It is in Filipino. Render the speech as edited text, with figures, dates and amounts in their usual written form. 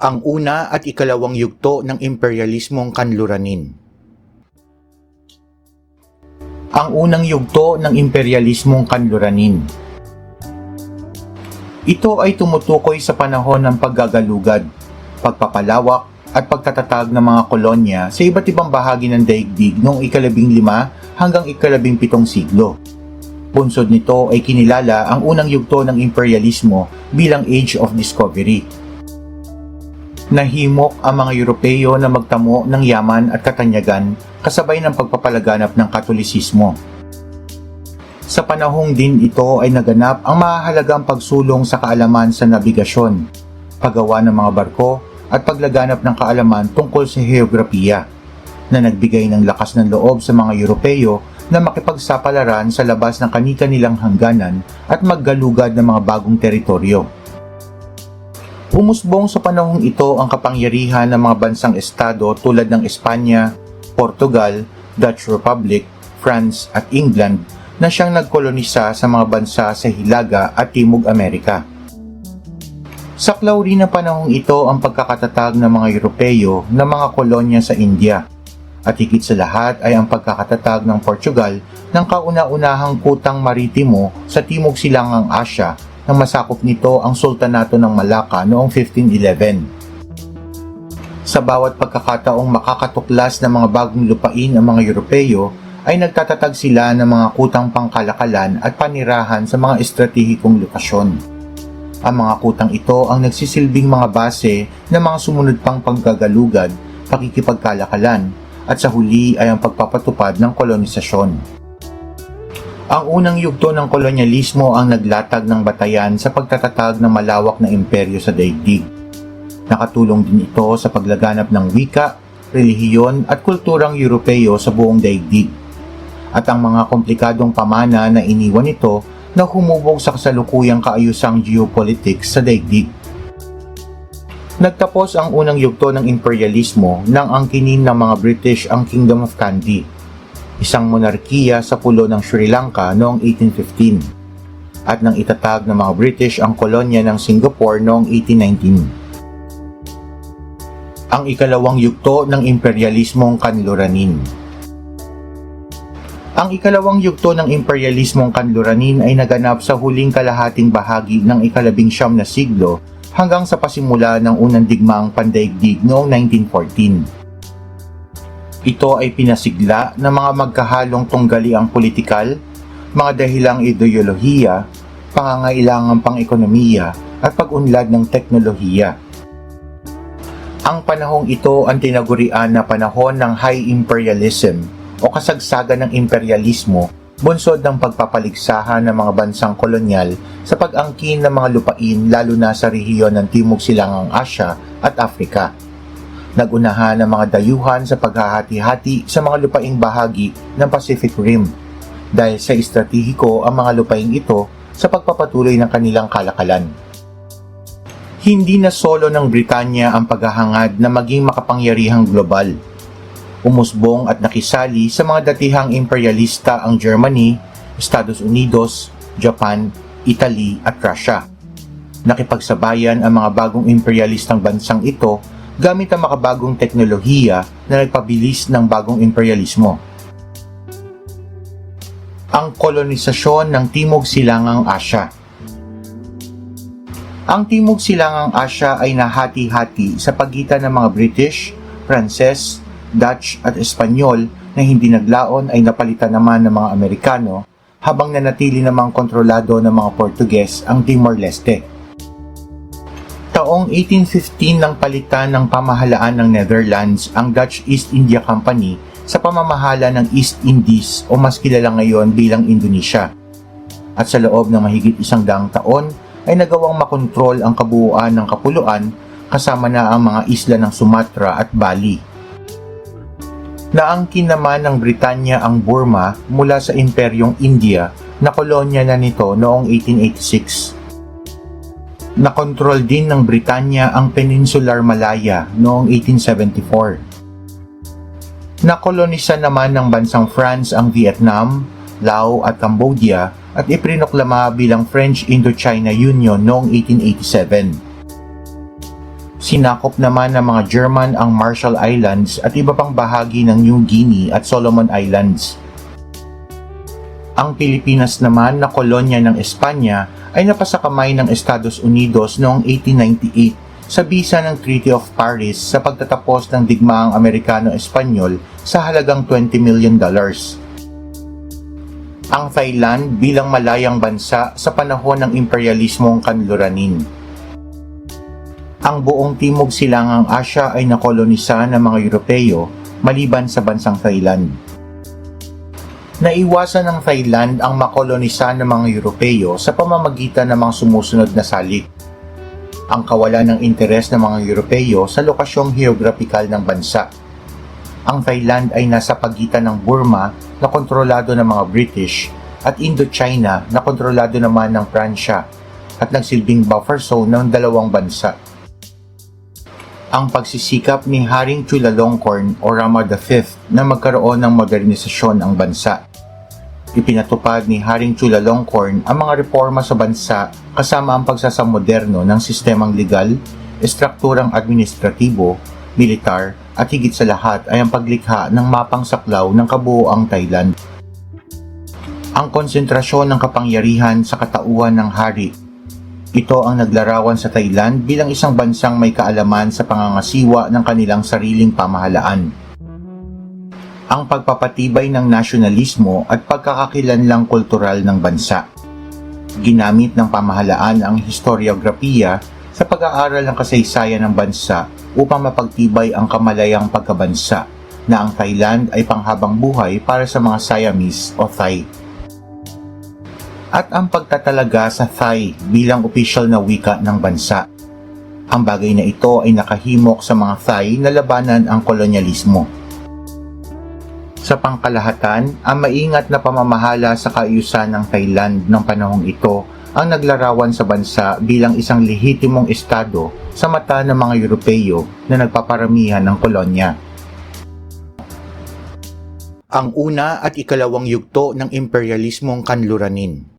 Ang una at ikalawang yugto ng imperyalismong kanluranin. Ang unang yugto ng imperyalismong kanluranin. Ito ay tumutukoy sa panahon ng paggagalugad, pagpapalawak at pagtatatag ng mga kolonya sa iba't ibang bahagi ng daigdig noong ika-15 hanggang ika-17 siglo. Bunsod nito ay kinilala ang unang yugto ng imperyalismo bilang Age of Discovery. Nahimok ang mga Europeo na magtamo ng yaman at katanyagan kasabay ng pagpapalaganap ng Katolisismo. Sa panahong din ito ay naganap ang mahahalagang pagsulong sa kaalaman sa nabigasyon, paggawa ng mga barko at paglaganap ng kaalaman tungkol sa heograpiya, na nagbigay ng lakas ng loob sa mga Europeo na makipagsapalaran sa labas ng kani-kanilang hangganan at maggalugad ng mga bagong teritoryo. Umusbong sa panahong ito ang kapangyarihan ng mga bansang estado tulad ng Espanya, Portugal, Dutch Republic, France at England na siyang nagkolonisa sa mga bansa sa Hilaga at Timog Amerika. Saklaw rin ng panahong ito ang pagkakatatag ng mga Europeo ng mga kolonya sa India, at higit sa lahat ay ang pagkakatatag ng Portugal ng kauna-unahang kutang maritimo sa Timog Silangang Asya nang masakop nito ang Sultanato ng Malacca noong 1511. Sa bawat pagkakataong makakatuklas ng mga bagong lupain ang mga Europeo, ay nagtatatag sila ng mga kutang pangkalakalan at panirahan sa mga estratehikong lokasyon. Ang mga kutang ito ang nagsisilbing mga base ng mga sumunod pang paggagalugad, pakikipagkalakalan, at sa huli ay ang pagpapatupad ng kolonisasyon. Ang unang yugto ng kolonyalismo ang naglatag ng batayan sa pagtatatag ng malawak na imperyo sa daigdig. Nakatulong din ito sa paglaganap ng wika, relihiyon at kulturang Europeo sa buong daigdig. At ang mga komplikadong pamana na iniwan nito na humubog sa kasalukuyang kaayusang geopolitics sa daigdig. Nagtapos ang unang yugto ng imperyalismo nang angkinin ng mga British ang Kingdom of Kandy, isang monarkiya sa pulo ng Sri Lanka noong 1815, at nang itatag ng mga British ang kolonya ng Singapore noong 1819. Ang ikalawang yugto ng imperyalismong kanluranin. Ang ikalawang yugto ng imperyalismong kanluranin ay naganap sa huling kalahating bahagi ng ika-19 na siglo hanggang sa pasimula ng unang digmaang pandaigdig noong 1914. Ito ay pinasigla ng mga magkahalong tunggaliang politikal, mga dahilang ideolohiya, pangangailangang pang-ekonomiya at pag-unlad ng teknolohiya. Ang panahong ito ang tinagurian na panahon ng high imperialism o kasagsagan ng imperialismo, bunsod ng pagpapaligsahan ng mga bansang kolonyal sa pag-angkin ng mga lupain lalo na sa rehiyon ng Timog Silangang Asya at Afrika. Nagunahan ang mga dayuhan sa paghahati-hati sa mga lupaing bahagi ng Pacific Rim dahil sa estratehiko ang mga lupaing ito sa pagpapatuloy ng kanilang kalakalan. Hindi na solo ng Britanya ang paghahangad na maging makapangyarihang global. Umusbong at nakisali sa mga datihang imperialista ang Germany, Estados Unidos, Japan, Italy at Russia. Nakipagsabayan ang mga bagong imperialistang bansang ito gamit ang makabagong teknolohiya na nagpabilis ng bagong imperialismo. Ang kolonisasyon ng Timog Silangang Asya. Ang Timog Silangang Asya ay nahati-hati sa pagitan ng mga British, Pranses, Dutch at Espanyol na hindi naglaon ay napalitan naman ng mga Amerikano, habang nanatili namang kontrolado ng mga Portuges ang Timor-Leste. Taong 1815 nang palitan ng pamahalaan ng Netherlands ang Dutch East India Company sa pamamahala ng East Indies o mas kilala ngayon bilang Indonesia. At sa loob ng mahigit 100 taon ay nagawang makontrol ang kabuuan ng kapuluan kasama na ang mga isla ng Sumatra at Bali. Naangkin naman ng Britanya ang Burma mula sa Imperyong India na kolonya na nito noong 1886. Nakontrol din ng Britanya ang Peninsular Malaya noong 1874. Nakolonisa naman ng bansang France ang Vietnam, Laos at Cambodia at iprinoklama bilang French Indochina Union noong 1887. Sinakop naman ng mga German ang Marshall Islands at iba pang bahagi ng New Guinea at Solomon Islands. Ang Pilipinas naman na kolonya ng Espanya ay napasakamay ng Estados Unidos noong 1898 sa bisa ng Treaty of Paris sa pagtatapos ng digmaang Amerikano-Espanyol sa halagang $20 million. Ang Thailand bilang malayang bansa sa panahon ng imperialismong kanluranin. Ang buong Timog Silangang Asya ay nakolonisa ng mga Europeo maliban sa bansang Thailand. Naiwasan ng Thailand ang makolonisa ng mga Europeo sa pamamagitan ng mga sumusunod na salik. Ang kawalan ng interes ng mga Europeo sa lokasyong heograpikal ng bansa. Ang Thailand ay nasa pagitan ng Burma na kontrolado ng mga British at Indochina na kontrolado naman ng Pransya at nagsilbing buffer zone ng dalawang bansa. Ang pagsisikap ni Haring Chulalongkorn o Rama V na magkaroon ng modernisasyon ang bansa. Ipinatupad ni Haring Chulalongkorn ang mga reforma sa bansa kasama ang pagsasamoderno ng sistemang legal, estrukturang administratibo, militar at higit sa lahat ay ang paglikha ng mapang saklaw ng kabuoang Thailand. Ang konsentrasyon ng kapangyarihan sa katauhan ng hari. Ito ang naglarawan sa Thailand bilang isang bansang may kaalaman sa pangangasiwa ng kanilang sariling pamahalaan. Ang pagpapatibay ng nasyonalismo at pagkakakilanlang kultural ng bansa. Ginamit ng pamahalaan ang historiografiya sa pag-aaral ng kasaysayan ng bansa upang mapagtibay ang kamalayang pagkabansa na ang Thailand ay panghabang buhay para sa mga Siamese o Thai. At ang pagtatalaga sa Thai bilang opisyal na wika ng bansa. Ang bagay na ito ay nakahimok sa mga Thai na labanan ang kolonyalismo. Sa pangkalahatan, ang maingat na pamamahala sa kaayusan ng Thailand ng panahong ito ang naglarawan sa bansa bilang isang lehitimong estado sa mata ng mga Europeo na nagpaparamihan ng kolonya. Ang una at ikalawang yugto ng imperialismong kanluranin.